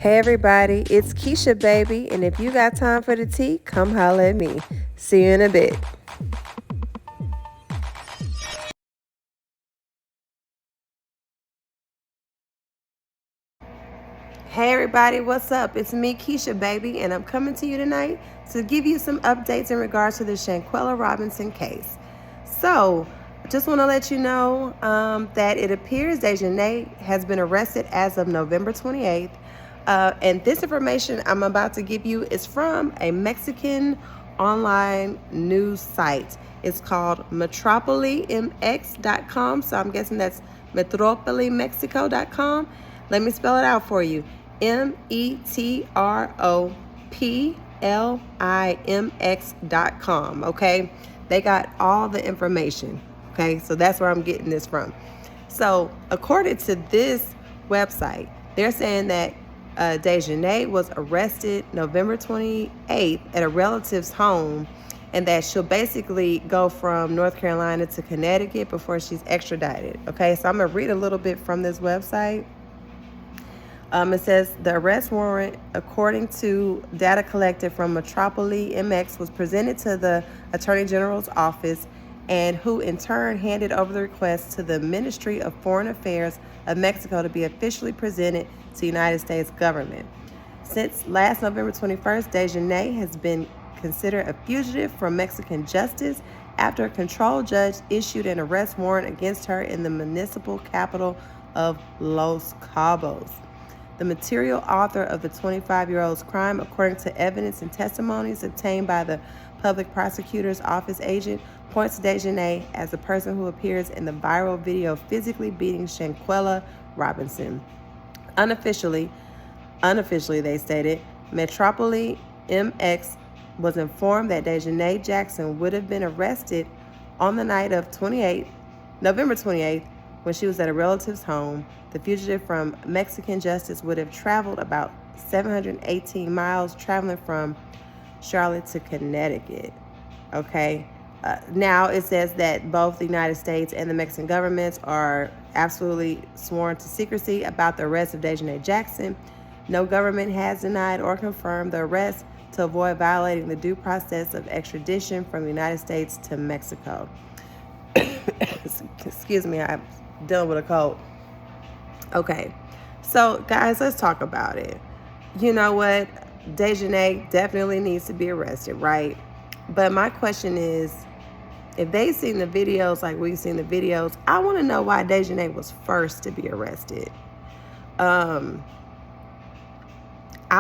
Hey everybody, it's Keisha baby, and if you got time for the tea, come holla at me. See you in a bit. Hey everybody, what's up? It's me, Keisha baby, and I'm coming to you tonight to give you some updates in regards to the Shanquella Robinson case. So, just want to let you know that it appears Daejhanae has been arrested as of November 28th. And this information I'm about to give you is from a Mexican online news site. It's called metropolimx.com. So I'm guessing that's metropolimexico.com. Let me spell it out for you. metropolimx.com. Okay. They got all the information. Okay. So that's where I'm getting this from. So according to this website, they're saying that Daejhanae was arrested November 28th at a relative's home, and that she'll basically go from North Carolina to Connecticut before she's extradited. Okay, so I'm going to read a little bit from this website. It says the arrest warrant, according to data collected from Metropolis MX, was presented to the Attorney General's office, and who in turn handed over the request to the Ministry of Foreign Affairs of Mexico to be officially presented to the United States government. Since last November 21st, Daejhanae has been considered a fugitive from Mexican justice after a control judge issued an arrest warrant against her in the municipal capital of Los Cabos. The material author of the 25-year-old's crime, according to evidence and testimonies obtained by the public prosecutor's office agent, points to Daejhanae as the person who appears in the viral video physically beating Shanquella Robinson. Unofficially, they stated, Metropolis MX was informed that Daejhanae Jackson would have been arrested on the night of November 28th, when she was at a relative's home. The fugitive from Mexican justice would have traveled about 718 miles, traveling from Charlotte to Connecticut. Okay. Now it says that both the United States and the Mexican governments are absolutely sworn to secrecy about the arrest of Daejhanae Jackson. No government has denied or confirmed the arrest to avoid violating the due process of extradition from the United States to Mexico. Excuse me, I'm dealing with a cold. Okay, so guys, let's talk about it. You know what? Daejhanae definitely needs to be arrested, right? But my question is, if they've seen the videos like we've seen the videos, I want to know why Daejhanae was first to be arrested. I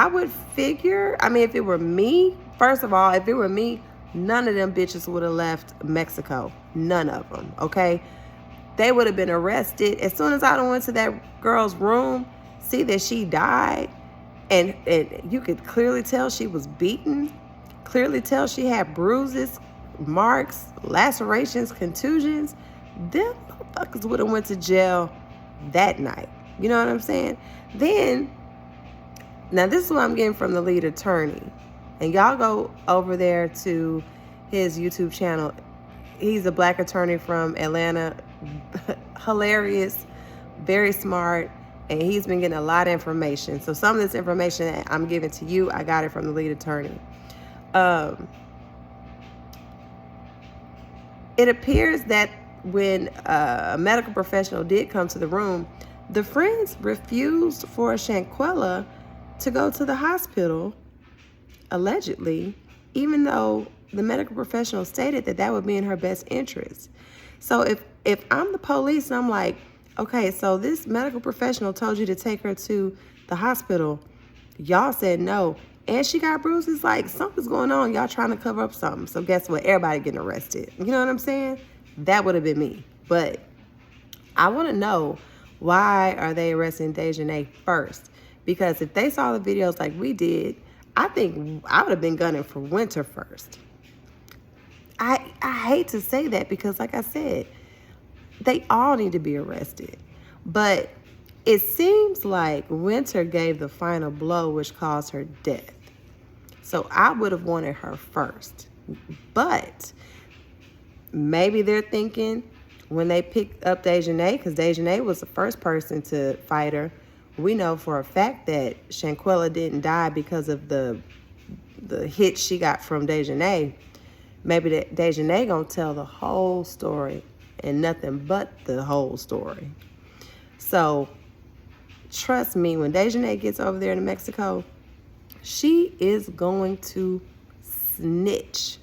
would figure, if it were me, first of all, if it were me, none of them bitches would have left Mexico. None of them, okay? They would have been arrested. As soon as I went to that girl's room, see that she died, and you could clearly tell she was beaten, clearly tell she had bruises, marks, lacerations, contusions, them motherfuckers would have went to jail that night. You know what I'm saying? Then, now this is what I'm getting from the lead attorney. And y'all go over there to his YouTube channel. He's a black attorney from Atlanta. Hilarious, very smart, and he's been getting a lot of information. So some of this information that I'm giving to you, I got it from the lead attorney. It appears that when a medical professional did come to the room, the friends refused for Shanquella to go to the hospital, allegedly, even though the medical professional stated that that would be in her best interest. So if I'm the police and I'm like, okay, so this medical professional told you to take her to the hospital, y'all said no, and she got bruises, like something's going on, y'all trying to cover up something. So guess what? Everybody getting arrested. You know what I'm saying? That would have been me. But I want to know, why are they arresting Daejhanae first? Because if they saw the videos like we did, I think I would have been gunning for Winter first. I hate to say that because, like I said, they all need to be arrested. But it seems like Winter gave the final blow, which caused her death. So I would have wanted her first. But maybe they're thinking when they picked up Daejhanae, because Daejhanae was the first person to fight her, we know for a fact that Shanquella didn't die because of the hit she got from Daejhanae. Maybe Daejhanae gonna tell the whole story and nothing but the whole story. So trust me, when Daejhanae gets over there to Mexico, she is going to snitch.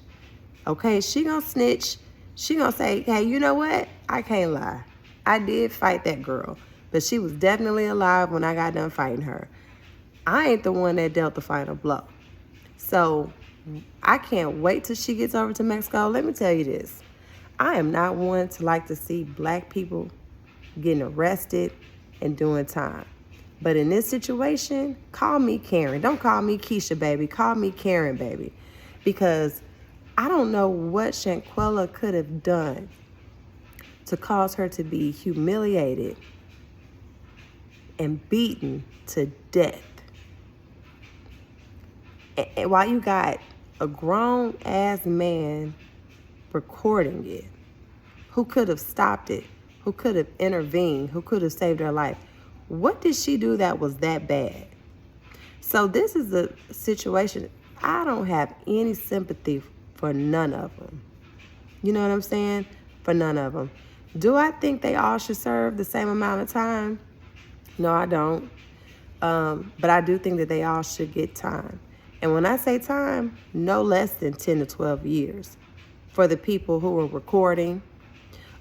Okay, she gonna snitch. She gonna say, hey, you know what? I can't lie. I did fight that girl, but she was definitely alive when I got done fighting her. I ain't the one that dealt the final blow. So I can't wait till she gets over to Mexico. Let me tell you this. I am not one to like to see black people getting arrested and doing time. But in this situation, call me Karen. Don't call me Keisha, baby. Call me Karen, baby. Because I don't know what Shanquella could have done to cause her to be humiliated and beaten to death. And while you got a grown-ass man recording it, who could have stopped it, who could have intervened, who could have saved her life, what did she do that was that bad? So this is a situation, I don't have any sympathy for none of them. You know what I'm saying? For none of them. Do I think they all should serve the same amount of time? No, I don't. But I do think that they all should get time. And when I say time, no less than 10 to 12 years for the people who were recording,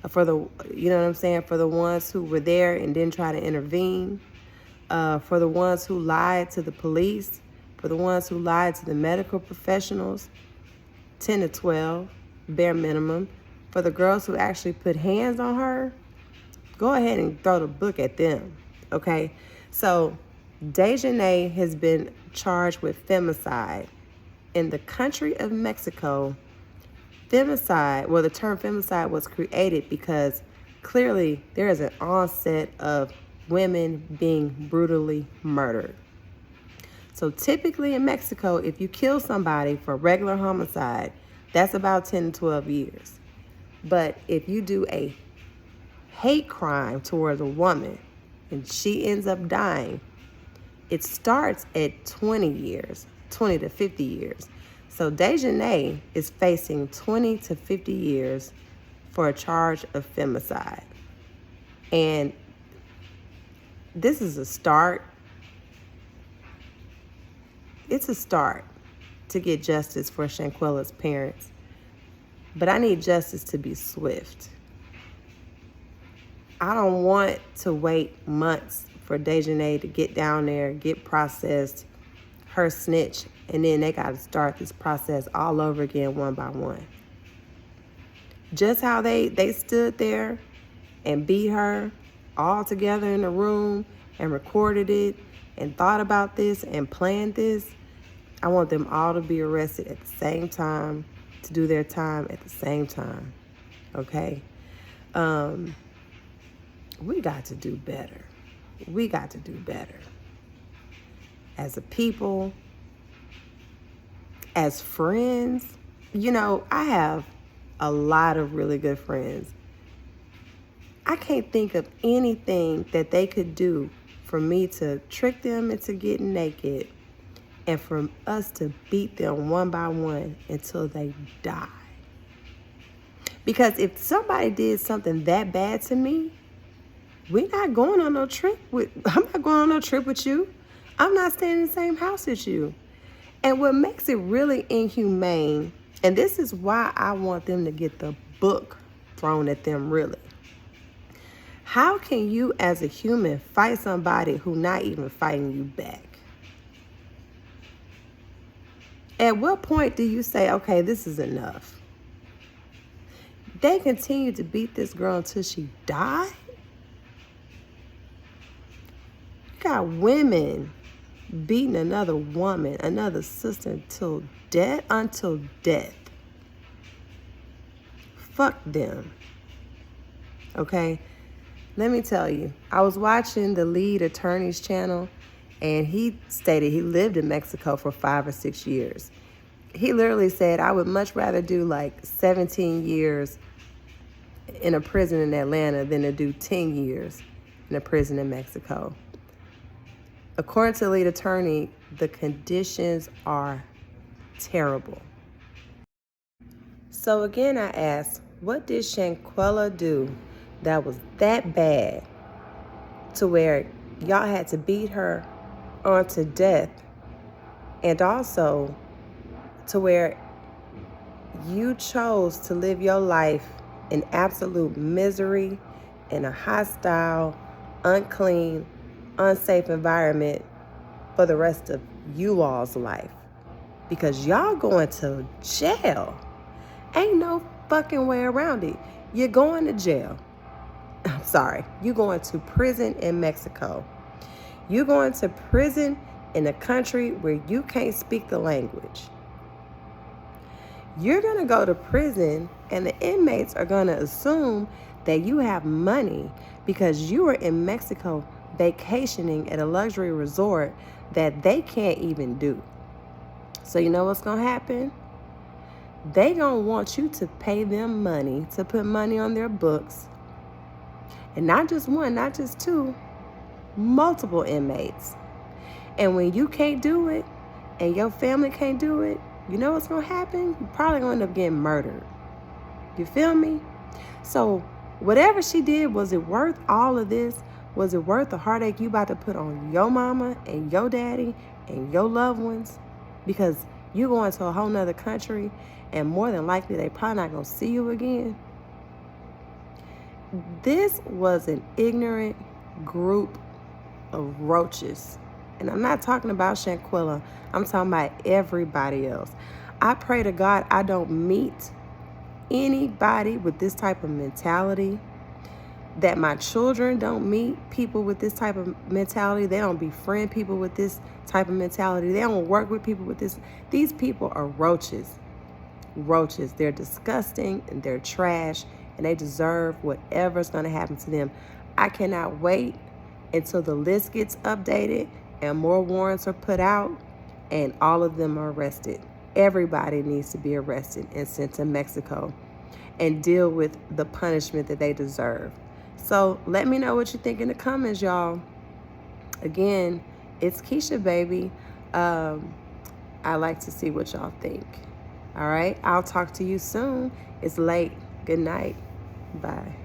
for the, you know what I'm saying, for the ones who were there and didn't try to intervene, for the ones who lied to the police, for the ones who lied to the medical professionals, 10 to 12, bare minimum. For the girls who actually put hands on her, go ahead and throw the book at them, okay? So Daejhanae has been charged with femicide. In the country of Mexico, femicide, well, the term femicide was created because clearly there is an onset of women being brutally murdered. So typically in Mexico, if you kill somebody for regular homicide, that's about 10 to 12 years. But if you do a hate crime towards a woman and she ends up dying, it starts at 20 years, 20 to 50 years. So Daejhanae is facing 20 to 50 years for a charge of femicide. And this is a start. It's a start to get justice for Shanquella's parents. But I need justice to be swift. I don't want to wait months for Daejhanae to get down there, get processed, her snitch, and then they got to start this process all over again one by one. Just how they stood there and beat her all together in a room and recorded it and thought about this and planned this, I want them all to be arrested at the same time, to do their time at the same time, okay? We got to do better. We got to do better. As a people, as friends, you know, I have a lot of really good friends. I can't think of anything that they could do for me to trick them into getting naked and for us to beat them one by one until they die. Because if somebody did something that bad to me, we're not going on no trip with, I'm not going on no trip with you. I'm not staying in the same house as you. And what makes it really inhumane, and this is why I want them to get the book thrown at them really. How can you as a human fight somebody who not even fighting you back? At what point do you say, okay, this is enough? They continue to beat this girl until she died? You got women beating another woman, another sister until death. Fuck them. Okay? Let me tell you, I was watching the lead attorney's channel, and he stated he lived in Mexico for 5 or 6 years. He literally said, I would much rather do like 17 years in a prison in Atlanta than to do 10 years in a prison in Mexico. According to the lead attorney, the conditions are terrible. So again, I asked, what did Shanquella do that was that bad to where y'all had to beat her onto death, and also to where you chose to live your life in absolute misery in a hostile, unclean, unsafe environment for the rest of you all's life? Because y'all going to jail. Ain't no fucking way around it. You're going to jail. I'm sorry. You're going to prison in Mexico. You're going to prison in a country where you can't speak the language. You're going to go to prison, and the inmates are going to assume that you have money because you are in Mexico vacationing at a luxury resort that they can't even do. So you know what's going to happen? They going to want you to pay them money, to put money on their books. And not just one, not just two, multiple inmates. And when you can't do it and your family can't do it, you know what's going to happen? You're probably going to end up getting murdered. You feel me? So whatever she did, was it worth all of this? Was it worth the heartache you about to put on your mama and your daddy and your loved ones? Because you're going to a whole nother country, and more than likely they probably not going to see you again. This was an ignorant group of roaches. And I'm not talking about Shanquella. I'm talking about everybody else. I pray to God I don't meet anybody with this type of mentality, that my children don't meet people with this type of mentality. They don't befriend people with this type of mentality. They don't work with people with this. These people are roaches. Roaches. They're disgusting and they're trash, and they deserve whatever's going to happen to them. I cannot wait until the list gets updated and more warrants are put out and all of them are arrested. Everybody needs to be arrested and sent to Mexico and deal with the punishment that they deserve. So let me know what you think in the comments, y'all. Again, it's Keisha, baby. I like to see what y'all think. All right, I'll talk to you soon. It's late. Good night. Bye.